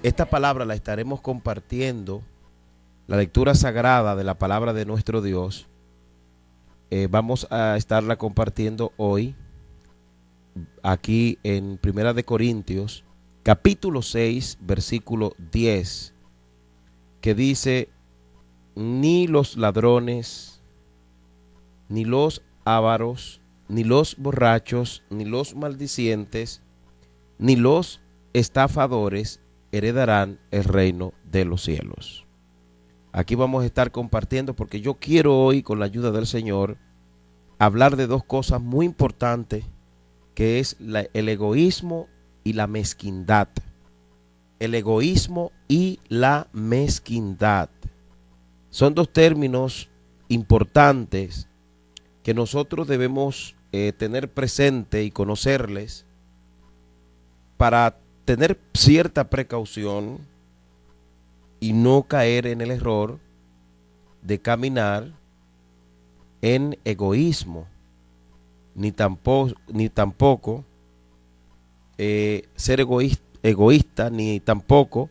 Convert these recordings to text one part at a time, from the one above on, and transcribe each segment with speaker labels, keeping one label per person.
Speaker 1: Esta palabra la estaremos compartiendo, la lectura sagrada de la palabra de nuestro Dios. Vamos a estarla compartiendo hoy aquí en Primera de Corintios, capítulo 6, versículo 10, que dice: ni los ladrones, ni los ávaros, ni los borrachos, ni los maldicientes, ni los estafadores heredarán el reino de los cielos. Aquí vamos a estar compartiendo, porque yo quiero hoy, con la ayuda del Señor, hablar de dos cosas muy importantes, que es el egoísmo y la mezquindad. El egoísmo y la mezquindad son dos términos importantes que nosotros debemos tener presente y conocerles para tener cierta precaución y no caer en el error de caminar en egoísmo, ni tampoco ser egoísta, ni tampoco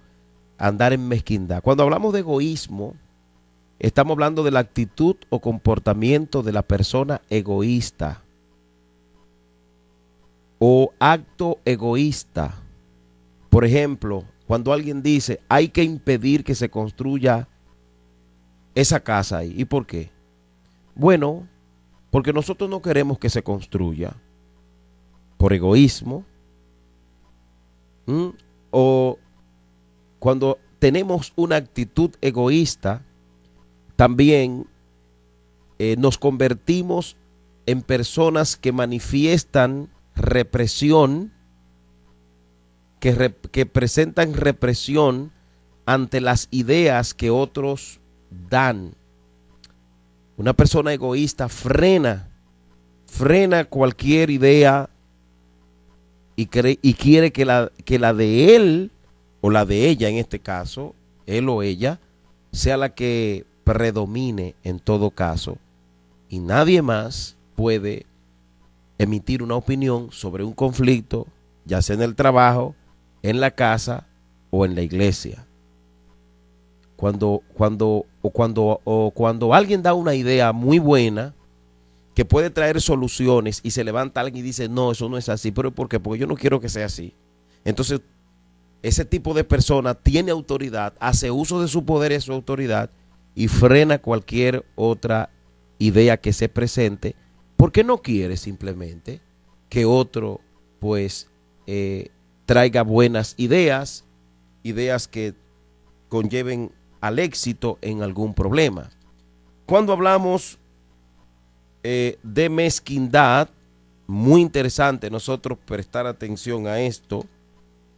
Speaker 1: andar en mezquindad. Cuando hablamos de egoísmo, estamos hablando de la actitud o comportamiento de la persona egoísta o acto egoísta. Por ejemplo, cuando alguien dice: hay que impedir que se construya esa casa ahí. ¿Y por qué? Bueno, porque nosotros no queremos que se construya por egoísmo. O cuando tenemos una actitud egoísta, también nos convertimos en personas que manifiestan represión, que presentan represión ante las ideas que otros dan. Una persona egoísta frena cualquier idea y quiere que la de él o la de ella, en este caso, él o ella, sea la que predomine en todo caso, y nadie más puede emitir una opinión sobre un conflicto, ya sea en el trabajo, en la casa o en la iglesia. Cuando alguien da una idea muy buena que puede traer soluciones y se levanta alguien y dice: no, eso no es así. ¿Pero por qué? Porque yo no quiero que sea así. Entonces, ese tipo de persona tiene autoridad, hace uso de su poder y de su autoridad y frena cualquier otra idea que se presente, porque no quiere simplemente que otro pues traiga buenas ideas que conlleven al éxito en algún problema. Cuando hablamos de mezquindad, muy interesante nosotros prestar atención a esto.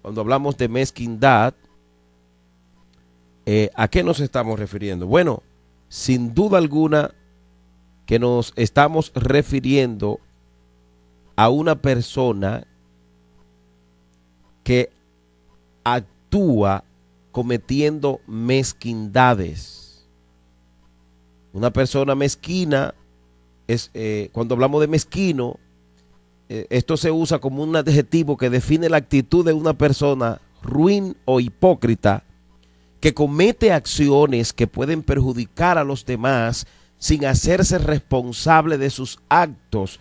Speaker 1: Cuando hablamos de mezquindad, ¿a qué nos estamos refiriendo? Bueno, sin duda alguna que nos estamos refiriendo a una persona que actúa cometiendo mezquindades. Una persona mezquina es, cuando hablamos de mezquino, esto se usa como un adjetivo que define la actitud de una persona ruin o hipócrita que comete acciones que pueden perjudicar a los demás sin hacerse responsable de sus actos.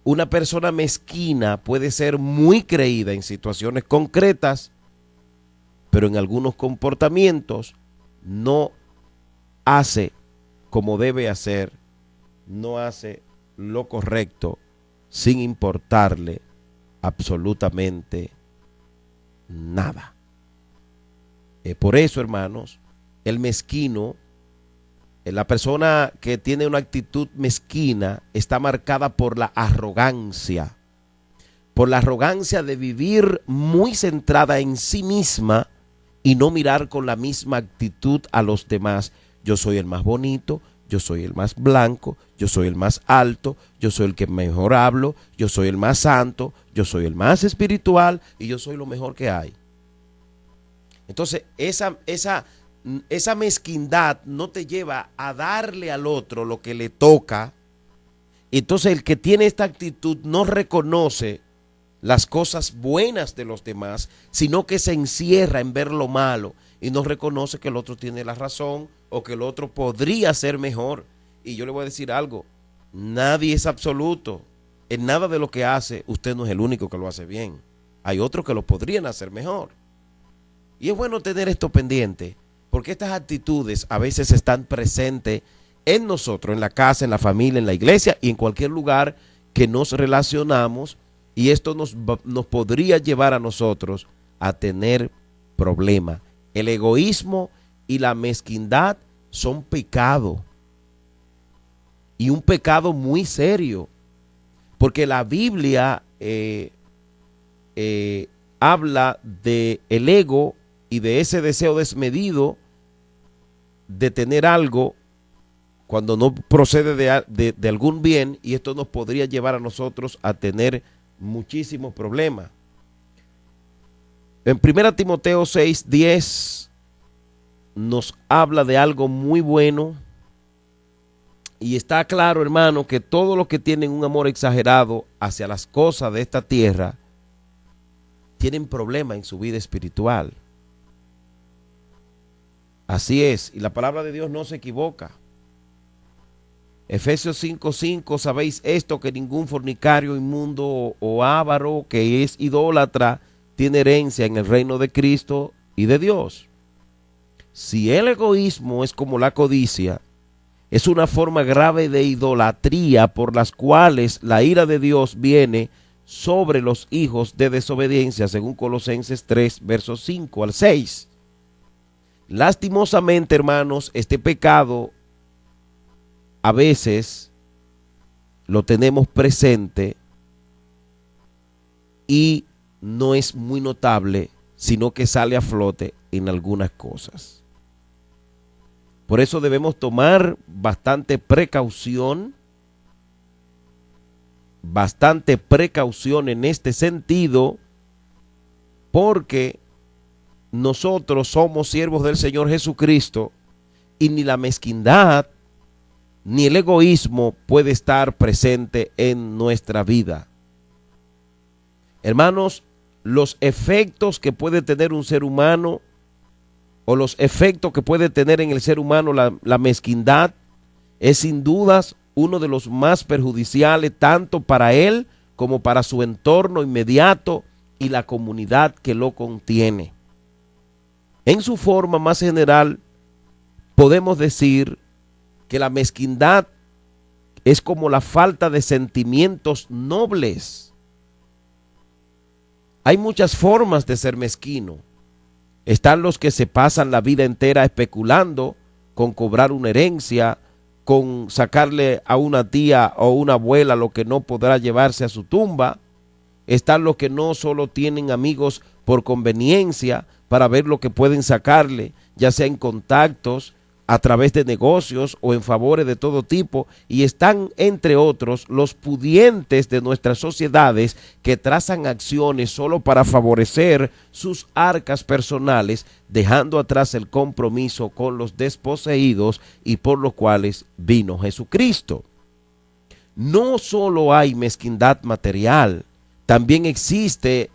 Speaker 1: Una persona mezquina puede ser muy creída en situaciones concretas, pero en algunos comportamientos no hace como debe hacer, no hace lo correcto, sin importarle absolutamente nada. Por eso, hermanos, el mezquino, la persona que tiene una actitud mezquina, está marcada por la arrogancia de vivir muy centrada en sí misma y no mirar con la misma actitud a los demás. Yo soy el más bonito, yo soy el más blanco, yo soy el más alto, yo soy el que mejor hablo, yo soy el más santo, yo soy el más espiritual y yo soy lo mejor que hay. Entonces, esa mezquindad no te lleva a darle al otro lo que le toca. Entonces, el que tiene esta actitud no reconoce las cosas buenas de los demás, sino que se encierra en ver lo malo y no reconoce que el otro tiene la razón o que el otro podría ser mejor. Y yo le voy a decir algo, nadie es absoluto. En nada de lo que hace, usted no es el único que lo hace bien. Hay otros que lo podrían hacer mejor. Y es bueno tener esto pendiente, porque estas actitudes a veces están presentes en nosotros, en la casa, en la familia, en la iglesia y en cualquier lugar que nos relacionamos, y esto nos podría llevar a nosotros a tener problemas. El egoísmo y la mezquindad son pecado, y un pecado muy serio, porque la Biblia habla de el ego y de ese deseo desmedido de tener algo cuando no procede de algún bien, y esto nos podría llevar a nosotros a tener muchísimos problemas. En 1 Timoteo 6:10 nos habla de algo muy bueno, y está claro, hermano, que todos los que tienen un amor exagerado hacia las cosas de esta tierra tienen problemas en su vida espiritual. Así es, y la palabra de Dios no se equivoca. Efesios 5:5, sabéis esto, que ningún fornicario, inmundo o avaro que es idólatra tiene herencia en el reino de Cristo y de Dios. Si el egoísmo es como la codicia, es una forma grave de idolatría por las cuales la ira de Dios viene sobre los hijos de desobediencia, según Colosenses 3, versos 5 al 6. Lastimosamente, hermanos, este pecado a veces lo tenemos presente y no es muy notable, sino que sale a flote en algunas cosas. Por eso debemos tomar bastante precaución en este sentido, porque nosotros somos siervos del Señor Jesucristo, y ni la mezquindad ni el egoísmo puede estar presente en nuestra vida. Hermanos, los efectos que puede tener un ser humano, o los efectos que puede tener en el ser humano la mezquindad, es sin dudas uno de los más perjudiciales, tanto para él como para su entorno inmediato y la comunidad que lo contiene. En su forma más general, podemos decir que la mezquindad es como la falta de sentimientos nobles. Hay muchas formas de ser mezquino. Están los que se pasan la vida entera especulando con cobrar una herencia, con sacarle a una tía o una abuela lo que no podrá llevarse a su tumba. Están los que no solo tienen amigos por conveniencia para ver lo que pueden sacarle, ya sea en contactos, a través de negocios o en favores de todo tipo, y están, entre otros, los pudientes de nuestras sociedades que trazan acciones solo para favorecer sus arcas personales, dejando atrás el compromiso con los desposeídos y por los cuales vino Jesucristo. No solo hay mezquindad material, también existe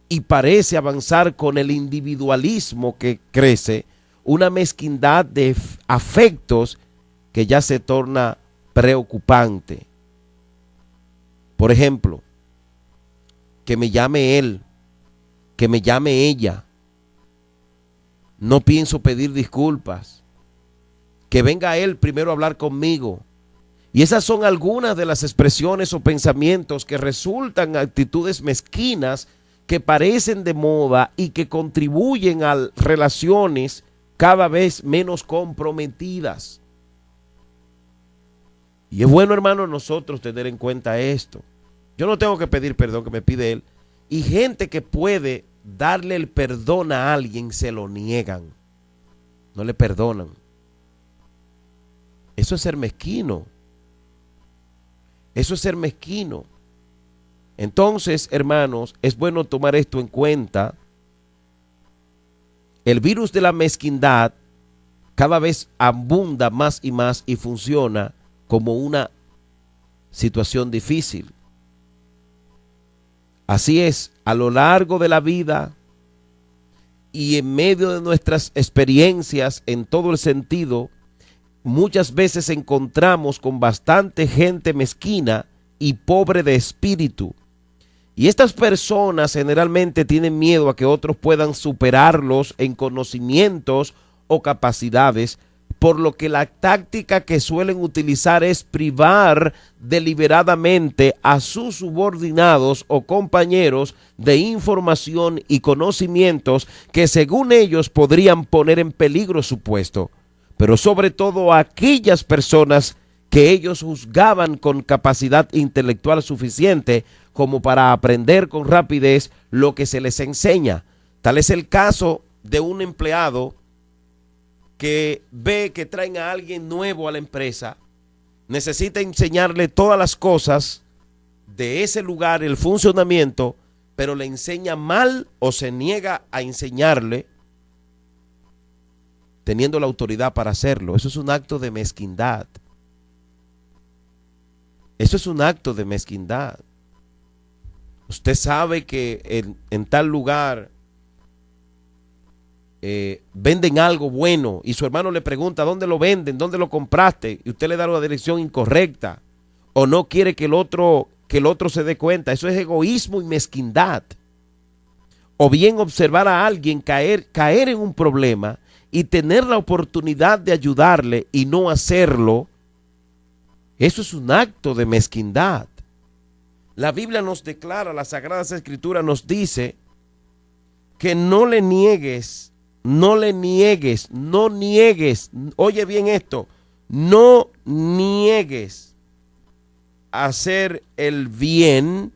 Speaker 1: y parece avanzar con el individualismo que crece, una mezquindad de afectos que ya se torna preocupante. Por ejemplo, que me llame él, que me llame ella. No pienso pedir disculpas. Que venga él primero a hablar conmigo. Y esas son algunas de las expresiones o pensamientos que resultan actitudes mezquinas que parecen de moda y que contribuyen a relaciones cada vez menos comprometidas. Y es bueno, hermano, nosotros tener en cuenta esto. Yo no tengo que pedir perdón, que me pide él. Y gente que puede darle el perdón a alguien, se lo niegan. No le perdonan. Eso es ser mezquino. Eso es ser mezquino. Entonces, hermanos, es bueno tomar esto en cuenta. El virus de la mezquindad cada vez abunda más y funciona como una situación difícil. Así es, a lo largo de la vida y en medio de nuestras experiencias en todo el sentido, muchas veces encontramos con bastante gente mezquina y pobre de espíritu. Y estas personas generalmente tienen miedo a que otros puedan superarlos en conocimientos o capacidades, por lo que la táctica que suelen utilizar es privar deliberadamente a sus subordinados o compañeros de información y conocimientos que según ellos podrían poner en peligro su puesto, pero sobre todo a aquellas personas que ellos juzgaban con capacidad intelectual suficiente como para aprender con rapidez lo que se les enseña. Tal es el caso de un empleado que ve que traen a alguien nuevo a la empresa, necesita enseñarle todas las cosas de ese lugar, el funcionamiento, pero le enseña mal o se niega a enseñarle teniendo la autoridad para hacerlo. Eso es un acto de mezquindad. Eso es un acto de mezquindad. Usted sabe que en tal lugar venden algo bueno y su hermano le pregunta dónde lo venden, dónde lo compraste, y usted le da la dirección incorrecta o no quiere que el otro se dé cuenta. Eso es egoísmo y mezquindad. O bien observar a alguien caer en un problema y tener la oportunidad de ayudarle y no hacerlo. Eso es un acto de mezquindad. La Biblia nos declara, las Sagradas Escrituras nos dice que no niegues, oye bien esto, no niegues hacer el bien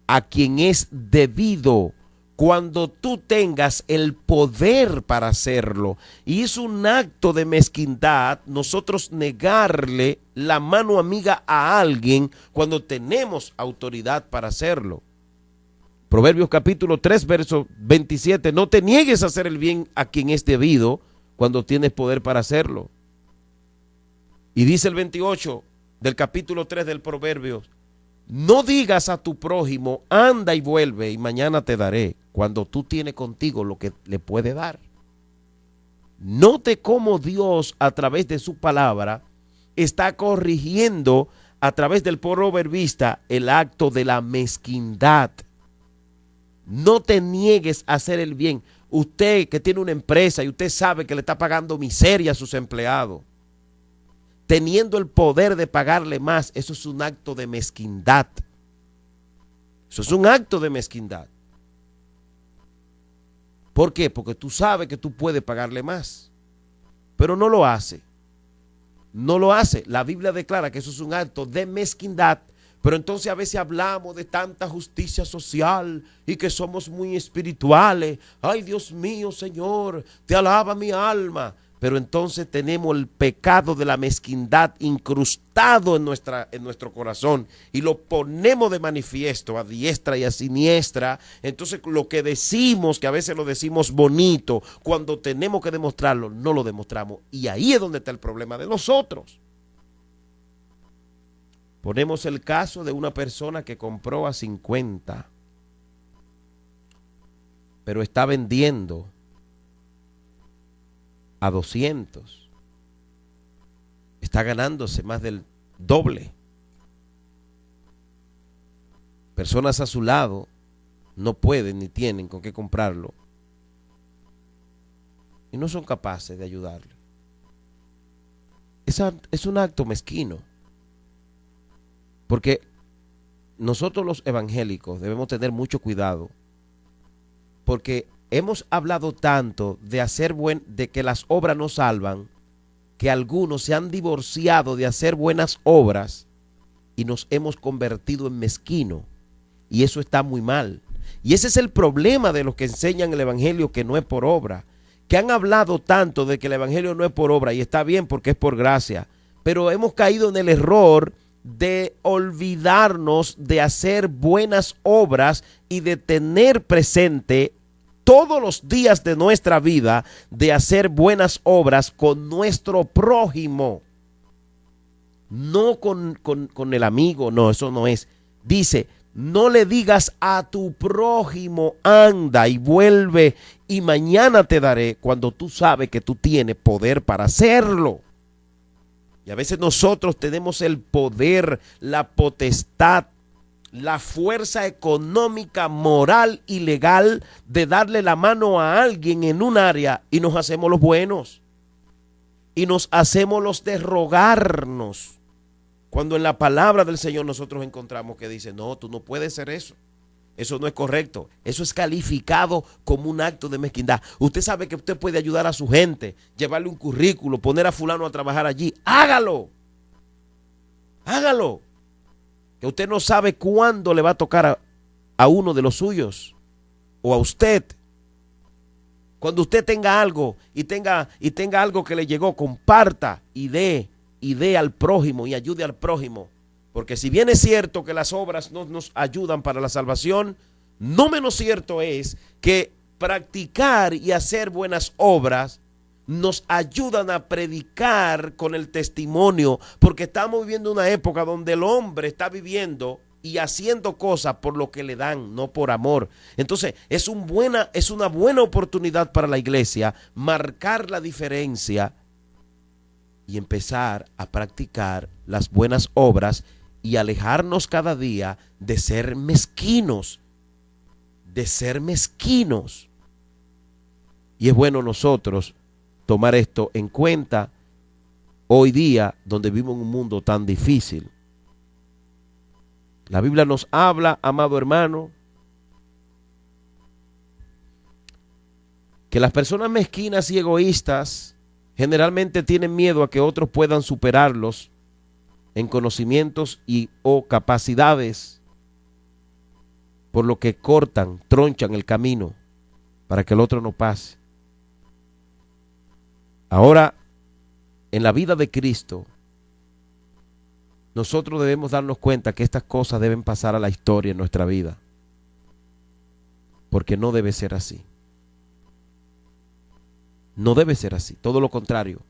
Speaker 1: a quien es debido cuando tú tengas el poder para hacerlo. Y es un acto de mezquindad nosotros negarle la mano amiga a alguien cuando tenemos autoridad para hacerlo. Proverbios capítulo 3, verso 27, no te niegues a hacer el bien a quien es debido cuando tienes poder para hacerlo. Y dice el 28 del capítulo 3 del Proverbios, no digas a tu prójimo, anda y vuelve y mañana te daré, cuando tú tienes contigo lo que le puede dar. Note cómo Dios a través de su palabra está corrigiendo a través del proverbista el acto de la mezquindad. No te niegues a hacer el bien. Usted que tiene una empresa y usted sabe que le está pagando miseria a sus empleados, teniendo el poder de pagarle más, eso es un acto de mezquindad. Eso es un acto de mezquindad. ¿Por qué? Porque tú sabes que tú puedes pagarle más, pero no lo hace. No lo hace. La Biblia declara que eso es un acto de mezquindad. Pero entonces a veces hablamos de tanta justicia social y que somos muy espirituales. Ay, Dios mío, Señor, te alaba mi alma. Pero entonces tenemos el pecado de la mezquindad incrustado en nuestro corazón y lo ponemos de manifiesto a diestra y a siniestra. Entonces lo que decimos, que a veces lo decimos bonito, cuando tenemos que demostrarlo, no lo demostramos. Y ahí es donde está el problema de nosotros. Ponemos el caso de una persona que compró a 50, pero está vendiendo a 200. Está ganándose más del doble. Personas a su lado no pueden ni tienen con qué comprarlo y no son capaces de ayudarle. Es un acto mezquino. Porque nosotros los evangélicos debemos tener mucho cuidado, porque hemos hablado tanto de que las obras no salvan, que algunos se han divorciado de hacer buenas obras y nos hemos convertido en mezquino, y eso está muy mal. Y ese es el problema de los que enseñan el evangelio que no es por obra, que han hablado tanto de que el evangelio no es por obra, y está bien porque es por gracia, pero hemos caído en el error de olvidarnos de hacer buenas obras y de tener presente todos los días de nuestra vida de hacer buenas obras con nuestro prójimo, no con el amigo. No, eso no es. Dice, No le digas a tu prójimo, anda y vuelve y mañana te daré, cuando tú sabes que tú tienes poder para hacerlo. Y a veces nosotros tenemos el poder, la potestad, la fuerza económica, moral y legal de darle la mano a alguien en un área y nos hacemos los buenos. Y nos hacemos los de rogarnos. Cuando en la palabra del Señor nosotros encontramos que dice, no, tú no puedes hacer eso. Eso no es correcto. Eso es calificado como un acto de mezquindad. Usted sabe que usted puede ayudar a su gente, llevarle un currículo, poner a fulano a trabajar allí. Hágalo. Hágalo. Que usted no sabe cuándo le va a tocar a uno de los suyos o a usted. Cuando usted tenga algo y tenga algo que le llegó, comparta y dé al prójimo y ayude al prójimo. Porque si bien es cierto que las obras no nos ayudan para la salvación, no menos cierto es que practicar y hacer buenas obras nos ayudan a predicar con el testimonio, porque estamos viviendo una época donde el hombre está viviendo y haciendo cosas por lo que le dan, no por amor. Entonces es una buena oportunidad para la iglesia marcar la diferencia y empezar a practicar las buenas obras y alejarnos cada día de ser mezquinos, Y es bueno nosotros tomar esto en cuenta hoy día, donde vivimos en un mundo tan difícil. La Biblia nos habla, amado hermano, que las personas mezquinas y egoístas generalmente tienen miedo a que otros puedan superarlos en conocimientos o capacidades, por lo que tronchan el camino para que el otro no pase. Ahora, en la vida de Cristo, nosotros debemos darnos cuenta que estas cosas deben pasar a la historia en nuestra vida, porque no debe ser así. No debe ser así, todo lo contrario.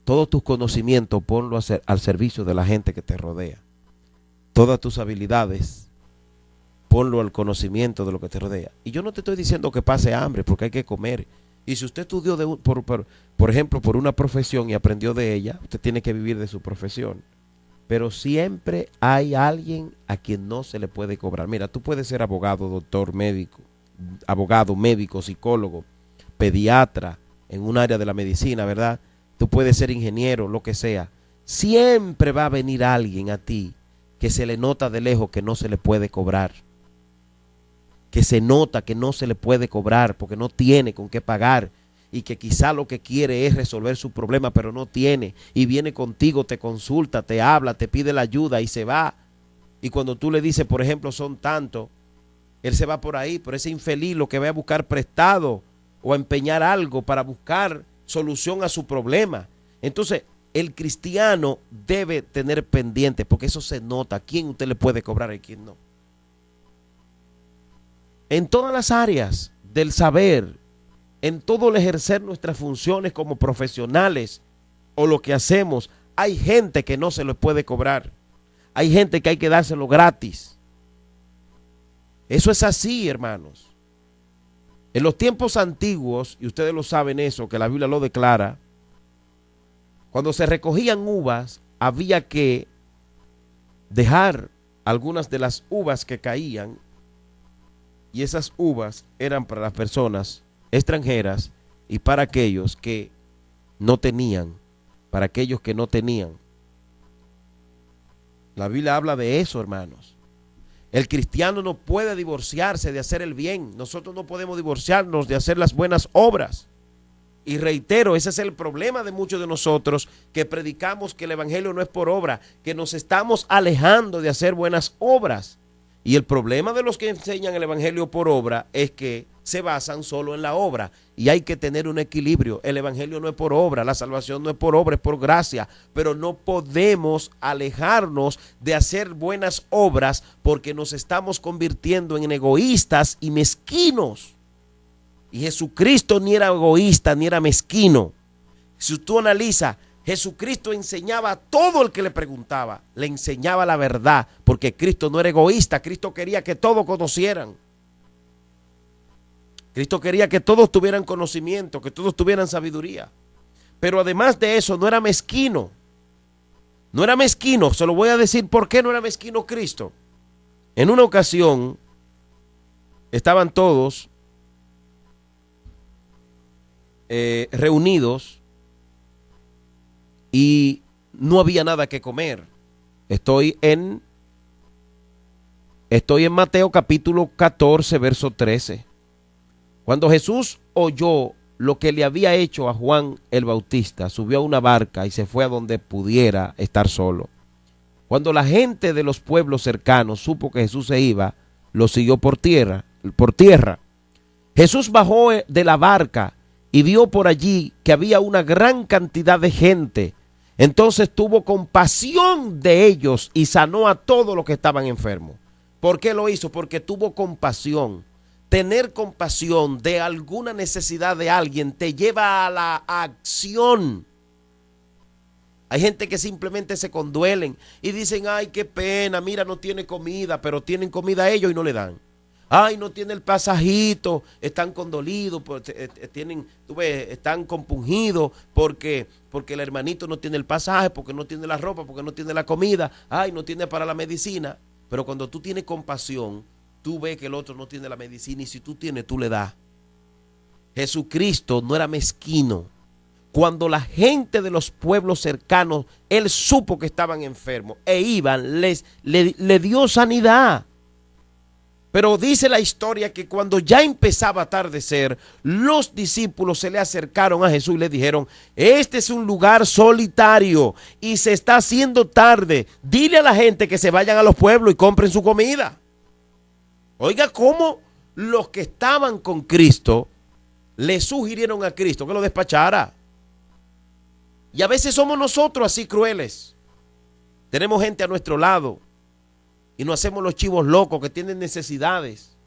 Speaker 1: Todos tus conocimientos ponlo al servicio de la gente que te rodea. Todas tus habilidades ponlo al conocimiento de lo que te rodea. Y yo no te estoy diciendo que pase hambre, porque hay que comer. Y si usted estudió por ejemplo, por una profesión y aprendió de ella, usted tiene que vivir de su profesión. Pero siempre hay alguien a quien no se le puede cobrar. Mira, tú puedes ser abogado, doctor, médico, psicólogo, pediatra, en un área de la medicina, ¿verdad? Tú puedes ser ingeniero, lo que sea. Siempre va a venir alguien a ti que se le nota de lejos que no se le puede cobrar. Que se nota que no se le puede cobrar porque no tiene con qué pagar. Y que quizá lo que quiere es resolver su problema, pero no tiene. Y viene contigo, te consulta, te habla, te pide la ayuda y se va. Y cuando tú le dices, por ejemplo, son tantos, él se va por ahí, pero ese infeliz lo que va a buscar prestado o a empeñar algo para buscar solución a su problema. Entonces, el cristiano debe tener pendiente, porque eso se nota, a quién usted le puede cobrar y a quién no. En todas las áreas del saber, en todo el ejercer nuestras funciones como profesionales o lo que hacemos, hay gente que no se lo puede cobrar. Hay gente que hay que dárselo gratis. Eso es así, hermanos. En los tiempos antiguos, y ustedes lo saben eso, que la Biblia lo declara, cuando se recogían uvas, había que dejar algunas de las uvas que caían, y esas uvas eran para las personas extranjeras y para aquellos que no tenían, para aquellos que no tenían. La Biblia habla de eso, hermanos. El cristiano no puede divorciarse de hacer el bien. Nosotros no podemos divorciarnos de hacer las buenas obras. Y reitero, ese es el problema de muchos de nosotros que predicamos que el evangelio no es por obra, que nos estamos alejando de hacer buenas obras. Y el problema de los que enseñan el evangelio por obra es que se basan solo en la obra. Y hay que tener un equilibrio. El evangelio no es por obra, la salvación no es por obra, es por gracia. Pero no podemos alejarnos de hacer buenas obras porque nos estamos convirtiendo en egoístas y mezquinos. Y Jesucristo ni era egoísta ni era mezquino. Si tú analizas, Jesucristo enseñaba a todo el que le preguntaba, le enseñaba la verdad, porque Cristo no era egoísta, Cristo quería que todos conocieran. Cristo quería que todos tuvieran conocimiento, que todos tuvieran sabiduría. Pero además de eso, no era mezquino. No era mezquino, se lo voy a decir por qué no era mezquino Cristo. En una ocasión, estaban todos reunidos y no había nada que comer. Estoy en Mateo capítulo 14, verso 13. Cuando Jesús oyó lo que le había hecho a Juan el Bautista, subió a una barca y se fue a donde pudiera estar solo. Cuando la gente de los pueblos cercanos supo que Jesús se iba, lo siguió por tierra. Jesús bajó de la barca y vio por allí que había una gran cantidad de gente. Entonces tuvo compasión de ellos y sanó a todos los que estaban enfermos. ¿Por qué lo hizo? Porque tuvo compasión. Tener compasión de alguna necesidad de alguien te lleva a la acción. Hay gente que simplemente se conduelen y dicen, ay, qué pena, mira, no tiene comida, pero tienen comida ellos y no le dan. Ay, no tiene el pasajito, están condolidos, están compungidos porque el hermanito no tiene el pasaje, porque no tiene la ropa, porque no tiene la comida, ay, no tiene para la medicina. Pero cuando tú tienes compasión, tú ves que el otro no tiene la medicina y si tú tienes, tú le das. Jesucristo no era mezquino. Cuando la gente de los pueblos cercanos, él supo que estaban enfermos e iban, le dio sanidad. Pero dice la historia que cuando ya empezaba a atardecer, los discípulos se le acercaron a Jesús y le dijeron, este es un lugar solitario y se está haciendo tarde. Dile a la gente que se vayan a los pueblos y compren su comida. Oiga, cómo los que estaban con Cristo le sugirieron a Cristo que lo despachara. Y a veces somos nosotros así crueles. Tenemos gente a nuestro lado y nos hacemos los chivos locos que tienen necesidades.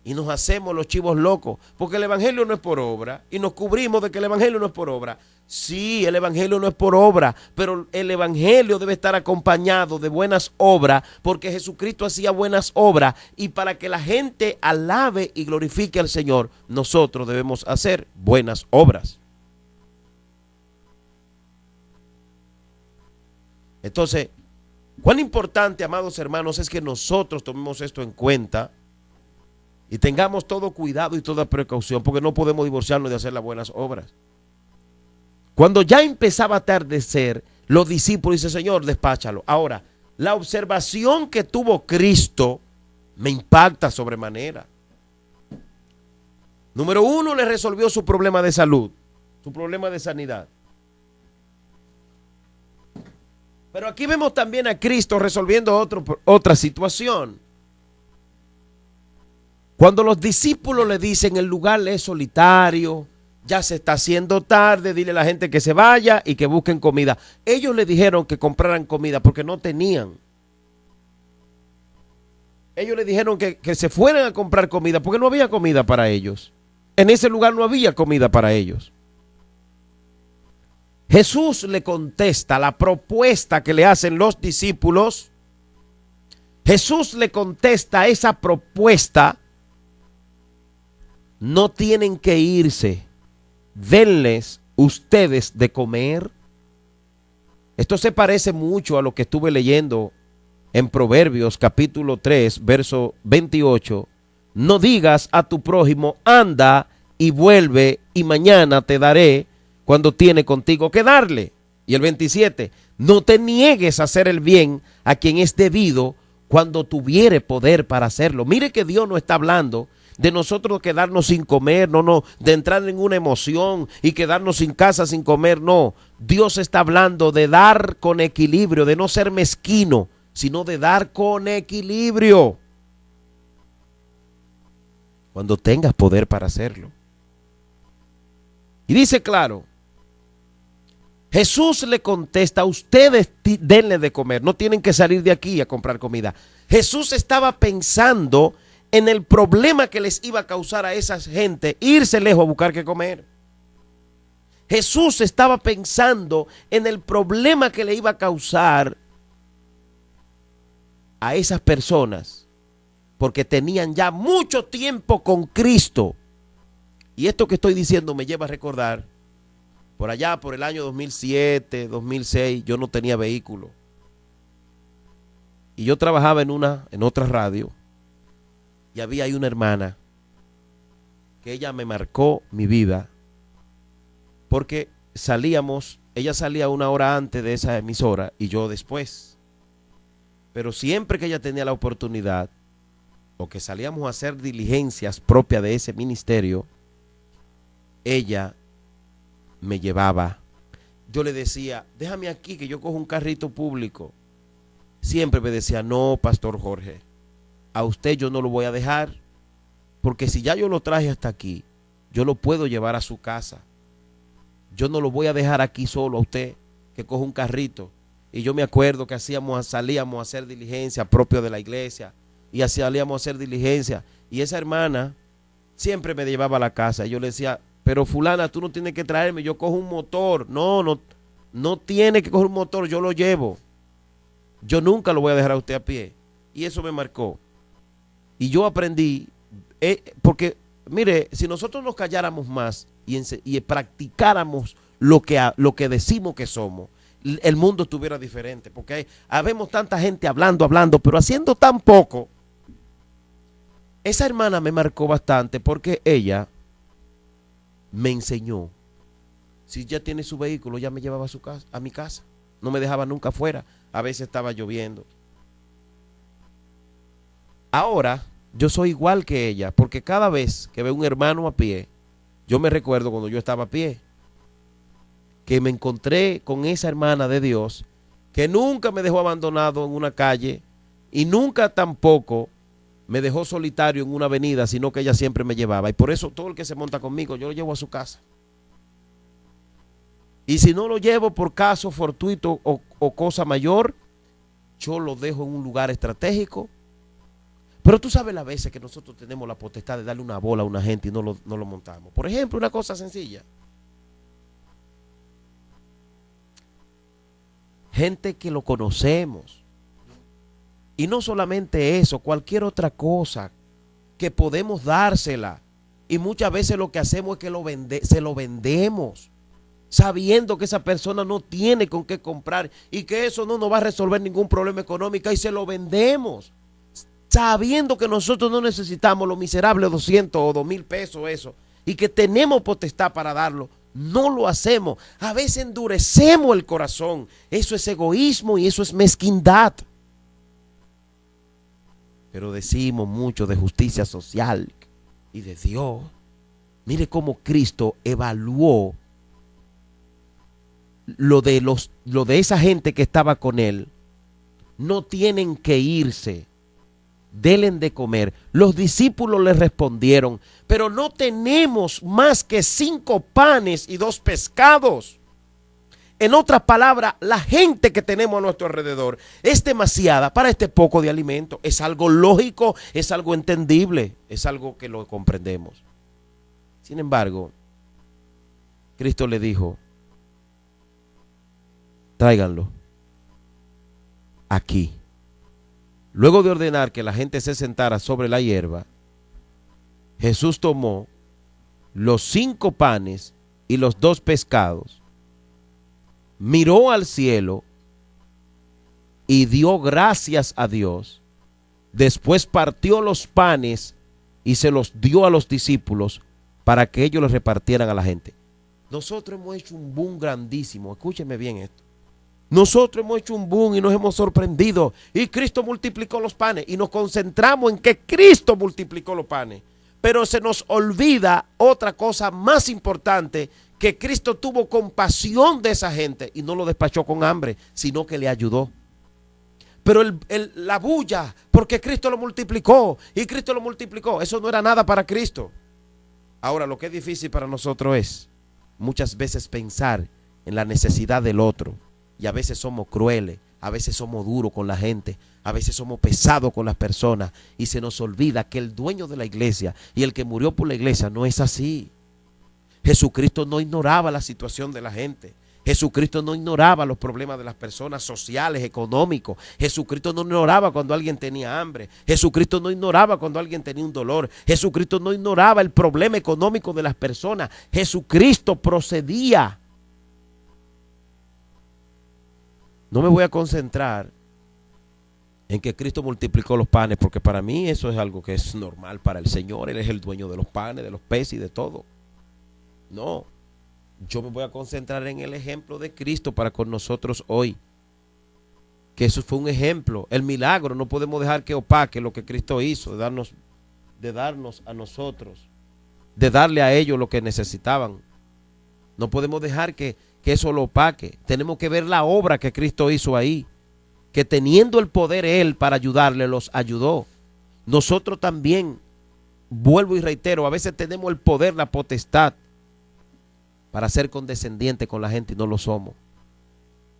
Speaker 1: Y nos hacemos los chivos locos porque el evangelio no es por obra y nos cubrimos de que el evangelio no es por obra. Sí, el evangelio no es por obra, pero el evangelio debe estar acompañado de buenas obras porque Jesucristo hacía buenas obras y para que la gente alabe y glorifique al Señor, nosotros debemos hacer buenas obras. Entonces, cuán importante, amados hermanos, es que nosotros tomemos esto en cuenta y tengamos todo cuidado y toda precaución, porque no podemos divorciarnos de hacer las buenas obras. Cuando ya empezaba a atardecer, los discípulos dicen, Señor, despáchalo. Ahora, la observación que tuvo Cristo me impacta sobremanera. Número uno, le resolvió su problema de salud, su problema de sanidad. Pero aquí vemos también a Cristo resolviendo otra situación. Cuando los discípulos le dicen el lugar es solitario, ya se está haciendo tarde, dile a la gente que se vaya y que busquen comida. Ellos le dijeron que compraran comida porque no tenían. Ellos le dijeron que se fueran a comprar comida porque no había comida para ellos. En ese lugar no había comida para ellos. Jesús le contesta la propuesta que le hacen los discípulos. Jesús le contesta esa propuesta. No tienen que irse. Denles ustedes de comer. Esto se parece mucho a lo que estuve leyendo en Proverbios capítulo 3, verso 28. No digas a tu prójimo, anda y vuelve y mañana te daré cuando tiene contigo que darle. Y el 27, no te niegues a hacer el bien a quien es debido cuando tuviere poder para hacerlo. Mire que Dios no está hablando de nosotros quedarnos sin comer, no, de entrar en una emoción y quedarnos sin casa, sin comer, no. Dios está hablando de dar con equilibrio, de no ser mezquino, sino de dar con equilibrio. Cuando tengas poder para hacerlo. Y dice claro, Jesús le contesta, ustedes denle de comer, no tienen que salir de aquí a comprar comida. Jesús estaba pensando en el problema que les iba a causar a esa gente irse lejos a buscar qué comer. Jesús estaba pensando en el problema que le iba a causar a esas personas, porque tenían ya mucho tiempo con Cristo. Y esto que estoy diciendo me lleva a recordar, por allá, por el año 2007, 2006, yo no tenía vehículo. Y yo trabajaba en otra radio, y había ahí una hermana que ella me marcó mi vida, porque ella salía una hora antes de esa emisora y yo después. Pero siempre que ella tenía la oportunidad, o que salíamos a hacer diligencias propias de ese ministerio, ella me llevaba. Yo le decía, déjame aquí que yo cojo un carrito público. Siempre me decía, no, Pastor Jorge, a usted yo no lo voy a dejar, porque si ya yo lo traje hasta aquí, yo lo puedo llevar a su casa. Yo no lo voy a dejar aquí solo a usted, que coja un carrito. Y yo me acuerdo que salíamos a hacer diligencia propio de la iglesia, y salíamos a hacer diligencia, y esa hermana siempre me llevaba a la casa. Y yo le decía, pero fulana, tú no tienes que traerme, yo cojo un motor. No tiene que coger un motor, yo lo llevo. Yo nunca lo voy a dejar a usted a pie. Y eso me marcó. Y yo aprendí, porque mire, si nosotros nos calláramos más y practicáramos lo que decimos que somos, el mundo estuviera diferente, porque habemos tanta gente hablando, pero haciendo tan poco. Esa hermana me marcó bastante porque ella me enseñó. Si ya tiene su vehículo, ya me llevaba a mi casa. No me dejaba nunca afuera. A veces estaba lloviendo. Ahora, yo soy igual que ella, porque cada vez que veo un hermano a pie, yo me recuerdo cuando yo estaba a pie, que me encontré con esa hermana de Dios, que nunca me dejó abandonado en una calle y nunca tampoco me dejó solitario en una avenida, sino que ella siempre me llevaba. Y por eso todo el que se monta conmigo, yo lo llevo a su casa. Y si no lo llevo por caso fortuito o cosa mayor, yo lo dejo en un lugar estratégico. Pero tú sabes las veces que nosotros tenemos la potestad de darle una bola a una gente y no lo montamos. Por ejemplo, una cosa sencilla. Gente que lo conocemos. Y no solamente eso, cualquier otra cosa que podemos dársela. Y muchas veces lo que hacemos es que se lo vendemos, sabiendo que esa persona no tiene con qué comprar y que eso no nos va a resolver ningún problema económico, y se lo vendemos, sabiendo que nosotros no necesitamos los miserables 200 o 2,000 pesos eso, y que tenemos potestad para darlo. No lo hacemos. A veces endurecemos el corazón. Eso es egoísmo y eso es mezquindad. Pero decimos mucho de justicia social y de Dios. Mire cómo Cristo evaluó lo de esa gente que estaba con él. No tienen que irse, denle de comer. Los discípulos le respondieron, pero no tenemos más que 5 panes y 2 pescados. En otras palabras, la gente que tenemos a nuestro alrededor es demasiada para este poco de alimento. Es algo lógico, es algo entendible, es algo que lo comprendemos. Sin embargo, Cristo le dijo, tráiganlo aquí. Luego de ordenar que la gente se sentara sobre la hierba, Jesús tomó los 5 panes y los 2 pescados, miró al cielo y dio gracias a Dios. Después partió los panes y se los dio a los discípulos para que ellos los repartieran a la gente. Nosotros hemos hecho un boom grandísimo. Escúcheme bien esto. Nosotros hemos hecho un boom y nos hemos sorprendido. Y Cristo multiplicó los panes. Y nos concentramos en que Cristo multiplicó los panes. Pero se nos olvida otra cosa más importante, que Cristo tuvo compasión de esa gente y no lo despachó con hambre, sino que le ayudó. Pero la bulla, porque Cristo lo multiplicó y Cristo lo multiplicó, eso no era nada para Cristo. Ahora, lo que es difícil para nosotros es muchas veces pensar en la necesidad del otro. Y a veces somos crueles, a veces somos duros con la gente, a veces somos pesados con las personas, y se nos olvida que el dueño de la iglesia y el que murió por la iglesia no es así. Jesucristo no ignoraba la situación de la gente. Jesucristo no ignoraba los problemas de las personas sociales, económicos. Jesucristo no ignoraba cuando alguien tenía hambre. Jesucristo no ignoraba cuando alguien tenía un dolor. Jesucristo no ignoraba el problema económico de las personas. Jesucristo procedía. No me voy a concentrar en que Cristo multiplicó los panes, porque para mí eso es algo que es normal para el Señor. Él es el dueño de los panes, de los peces y de todo. No. Yo me voy a concentrar en el ejemplo de Cristo para con nosotros hoy. Que eso fue un ejemplo. El milagro no podemos dejar que opaque lo que Cristo hizo, de darnos a nosotros, de darle a ellos lo que necesitaban. No podemos dejar que eso lo opaque. Tenemos que ver la obra que Cristo hizo ahí. Que teniendo el poder Él para ayudarle, los ayudó. Nosotros también, vuelvo y reitero, a veces tenemos el poder, la potestad para ser condescendiente con la gente y no lo somos.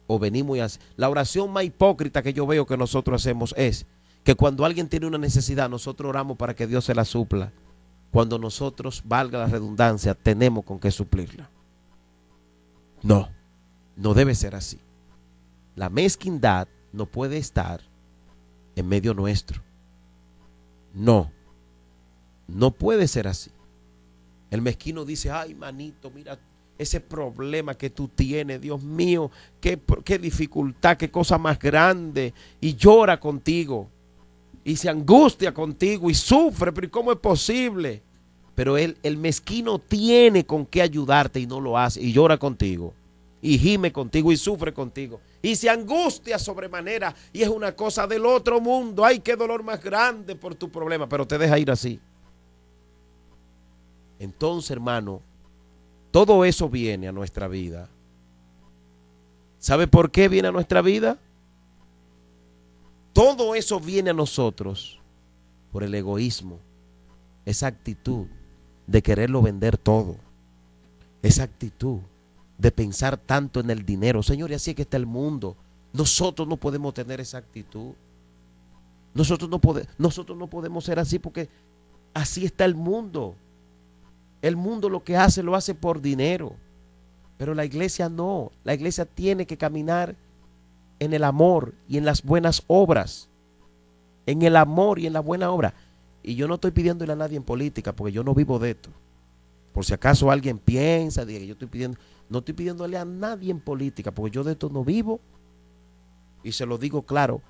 Speaker 1: O venimos y hacemos. La oración más hipócrita que yo veo que nosotros hacemos es que cuando alguien tiene una necesidad, nosotros oramos para que Dios se la supla. Cuando nosotros, valga la redundancia, tenemos con qué suplirla. No, no debe ser así. La mezquindad no puede estar en medio nuestro. No, no puede ser así. El mezquino dice, ay manito, mira ese problema que tú tienes, Dios mío, qué dificultad, qué cosa más grande, y llora contigo, y se angustia contigo, y sufre, pero ¿cómo es posible? Pero el mezquino tiene con qué ayudarte y no lo hace, y llora contigo, y gime contigo, y sufre contigo, y se angustia sobremanera, y es una cosa del otro mundo, ay, qué dolor más grande por tu problema, pero te deja ir así. Entonces, hermano, todo eso viene a nuestra vida. ¿Sabe por qué viene a nuestra vida? Todo eso viene a nosotros por el egoísmo, esa actitud de quererlo vender todo, esa actitud de pensar tanto en el dinero. Señor, y así es que está el mundo. Nosotros no podemos tener esa actitud. Nosotros no podemos ser así porque así está el mundo. El mundo lo que hace, lo hace por dinero. Pero la iglesia no. La iglesia tiene que caminar en el amor y en las buenas obras. En el amor y en la buena obra. Y yo no estoy pidiéndole a nadie en política porque yo no vivo de esto. Por si acaso alguien piensa, diga que yo estoy pidiendo. No estoy pidiéndole a nadie en política porque yo de esto no vivo. Y se lo digo claro.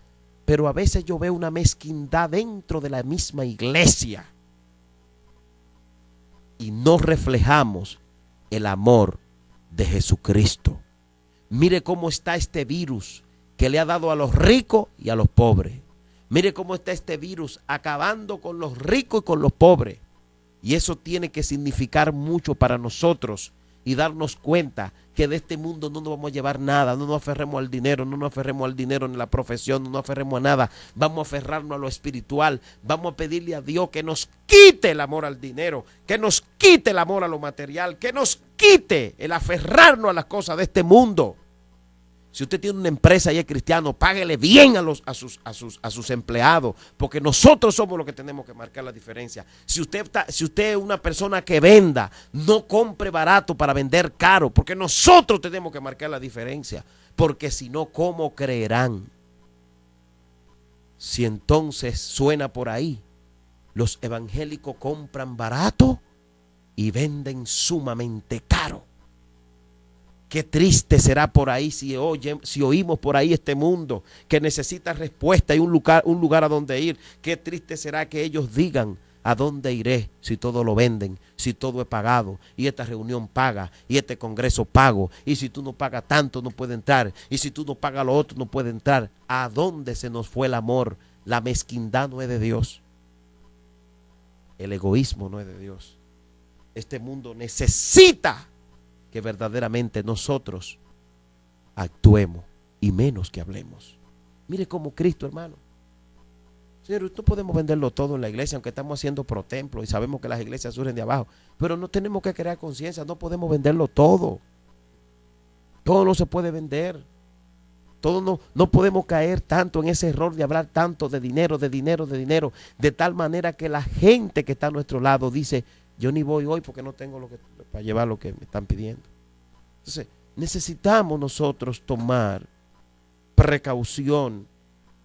Speaker 1: Pero a veces yo veo una mezquindad dentro de la misma iglesia. Y no reflejamos el amor de Jesucristo. Mire cómo está este virus que le ha dado a los ricos y a los pobres. Mire cómo está este virus acabando con los ricos y con los pobres. Y eso tiene que significar mucho para nosotros y darnos cuenta que de este mundo no nos vamos a llevar nada. No nos aferremos al dinero, no nos aferremos al dinero en la profesión, no nos aferremos a nada. Vamos a aferrarnos a lo espiritual. Vamos a pedirle a Dios que nos quite el amor al dinero, que nos quite el amor a lo material, que nos quite el aferrarnos a las cosas de este mundo. Si usted tiene una empresa y es cristiano, páguele bien a sus empleados, porque nosotros somos los que tenemos que marcar la diferencia. Si usted es una persona que venda, no compre barato para vender caro, porque nosotros tenemos que marcar la diferencia. Porque si no, ¿cómo creerán? Si entonces suena por ahí, los evangélicos compran barato y venden sumamente caro. Qué triste será por ahí si oímos por ahí este mundo que necesita respuesta y un lugar a donde ir. Qué triste será que ellos digan, ¿a dónde iré si todo lo venden, si todo es pagado y esta reunión paga y este congreso pago y si tú no pagas tanto no puede entrar y si tú no pagas lo otro no puede entrar? ¿A dónde se nos fue el amor? La mezquindad no es de Dios. El egoísmo no es de Dios. Este mundo necesita que verdaderamente nosotros actuemos y menos que hablemos. Mire cómo Cristo, hermano. Señor, no podemos venderlo todo en la iglesia, aunque estamos haciendo pro templo y sabemos que las iglesias surgen de abajo, pero no tenemos que crear conciencia, no podemos venderlo todo. Todo no se puede vender. Todo no podemos caer tanto en ese error de hablar tanto de dinero, de tal manera que la gente que está a nuestro lado dice, yo ni voy hoy porque no tengo para llevar lo que me están pidiendo. Entonces, necesitamos nosotros tomar precaución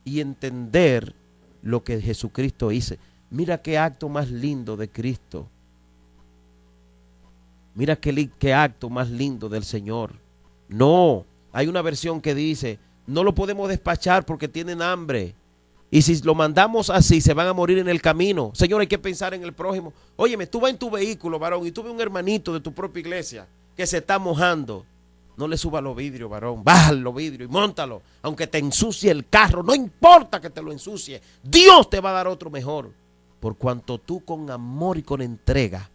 Speaker 1: y entender lo que Jesucristo hizo. Mira qué acto más lindo de Cristo. Mira qué acto más lindo del Señor. No, hay una versión que dice, no lo podemos despachar porque tienen hambre. Y si lo mandamos así, se van a morir en el camino. Señor, hay que pensar en el prójimo. Óyeme, tú vas en tu vehículo, varón, y tú ves un hermanito de tu propia iglesia que se está mojando. No le subas los vidrios, varón. Baja los vidrios y móntalo. Aunque te ensucie el carro, no importa que te lo ensucie. Dios te va a dar otro mejor. Por cuanto tú con amor y con entrega,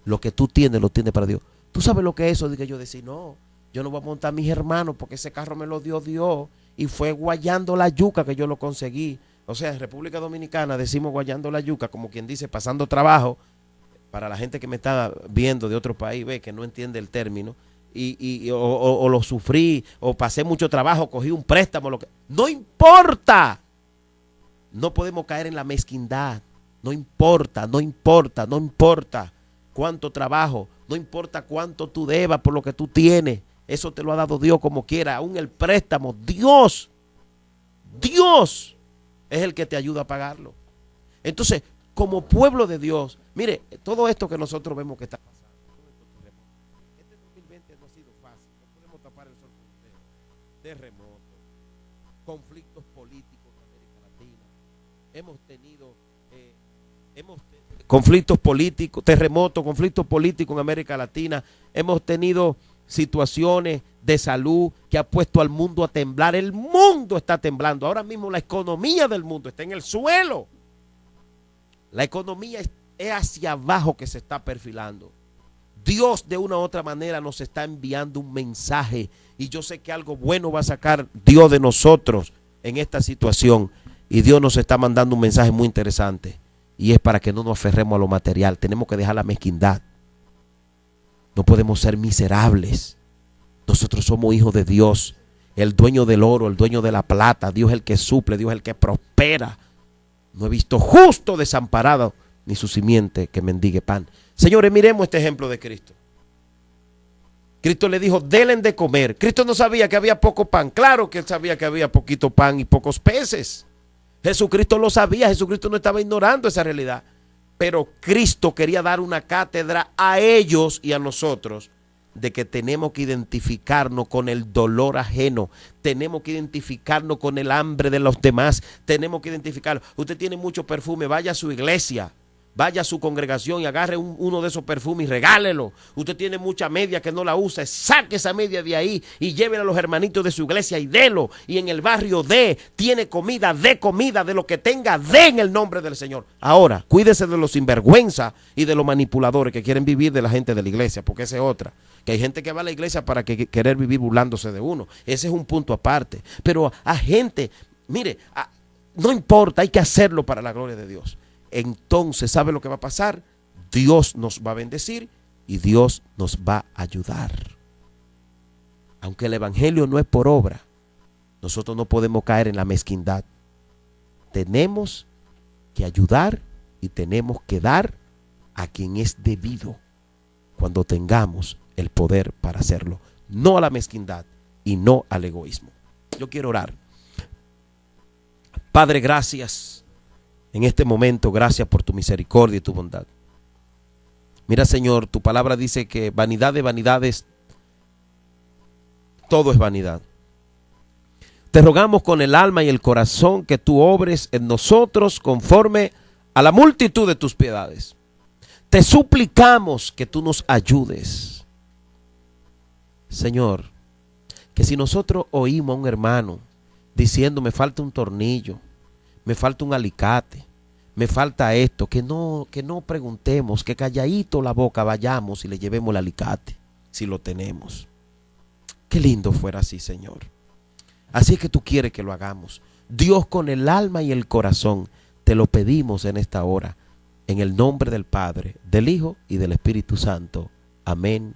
Speaker 1: lo que tú tienes, lo tienes para Dios. ¿Tú sabes lo que es eso? De que yo decir, no, yo no voy a montar a mis hermanos porque ese carro me lo dio Dios. Y fue guayando la yuca que yo lo conseguí. O sea, en República Dominicana decimos guayando la yuca, como quien dice, pasando trabajo. Para la gente que me está viendo de otro país, ve que no entiende el término. O lo sufrí, o pasé mucho trabajo, cogí un préstamo, lo que... No importa. No podemos caer en la mezquindad. No importa, no importa, no importa cuánto trabajo, no importa cuánto tú debas por lo que tú tienes. Eso te lo ha dado Dios como quiera. Aún el préstamo, Dios es el que te ayuda a pagarlo. Entonces, como pueblo de Dios, mire, todo esto que nosotros vemos que está pasando, este 2020 no ha sido fácil. No podemos tapar el sol con un dedo. Terremotos, conflictos políticos en América Latina. Hemos tenido conflictos políticos, terremotos, conflictos políticos en América Latina. Hemos tenido situaciones de salud que ha puesto al mundo a temblar. El mundo está temblando. Ahora mismo la economía del mundo está en el suelo. La economía es hacia abajo que se está perfilando. Dios de una u otra manera nos está enviando un mensaje y yo sé que algo bueno va a sacar Dios de nosotros en esta situación y Dios nos está mandando un mensaje muy interesante y es para que no nos aferremos a lo material. Tenemos que dejar la mezquindad. No podemos ser miserables. Nosotros somos hijos de Dios, el dueño del oro, el dueño de la plata. Dios es el que suple, Dios es el que prospera. No he visto justo desamparado ni su simiente que mendigue pan. Señores, miremos este ejemplo de Cristo. Cristo le dijo, denle de comer. Cristo no sabía que había poco pan. Claro que él sabía que había poquito pan y pocos peces. Jesucristo lo sabía, Jesucristo no estaba ignorando esa realidad. Pero Cristo quería dar una cátedra a ellos y a nosotros de que tenemos que identificarnos con el dolor ajeno, tenemos que identificarnos con el hambre de los demás, tenemos que identificarlo. Usted tiene mucho perfume, vaya a su iglesia, vaya a su congregación y agarre uno de esos perfumes y regálelo. Usted tiene mucha media que no la usa, saque esa media de ahí y llévela a los hermanitos de su iglesia y délo. Y en el barrio tiene comida, de lo que tenga, en el nombre del Señor. Ahora, cuídese de los sinvergüenza y de los manipuladores que quieren vivir de la gente de la iglesia, porque esa es otra. Que hay gente que va a la iglesia para querer vivir burlándose de uno. Ese es un punto aparte. Pero a gente, mire, no importa, hay que hacerlo para la gloria de Dios. Entonces, ¿sabe lo que va a pasar? Dios nos va a bendecir y Dios nos va a ayudar. Aunque el evangelio no es por obra, nosotros no podemos caer en la mezquindad. Tenemos que ayudar y tenemos que dar a quien es debido cuando tengamos el poder para hacerlo. No a la mezquindad y no al egoísmo. Yo quiero orar. Padre, gracias. En este momento, gracias por tu misericordia y tu bondad. Mira, Señor, tu palabra dice que vanidad de vanidades, todo es vanidad. Te rogamos con el alma y el corazón que tú obres en nosotros conforme a la multitud de tus piedades. Te suplicamos que tú nos ayudes. Señor, que si nosotros oímos a un hermano diciendo me falta un tornillo, me falta un alicate, me falta esto, que no preguntemos, que calladito la boca vayamos y le llevemos el alicate, si lo tenemos. Qué lindo fuera así, Señor. Así es que tú quieres que lo hagamos. Dios, con el alma y el corazón, te lo pedimos en esta hora, en el nombre del Padre, del Hijo y del Espíritu Santo. Amén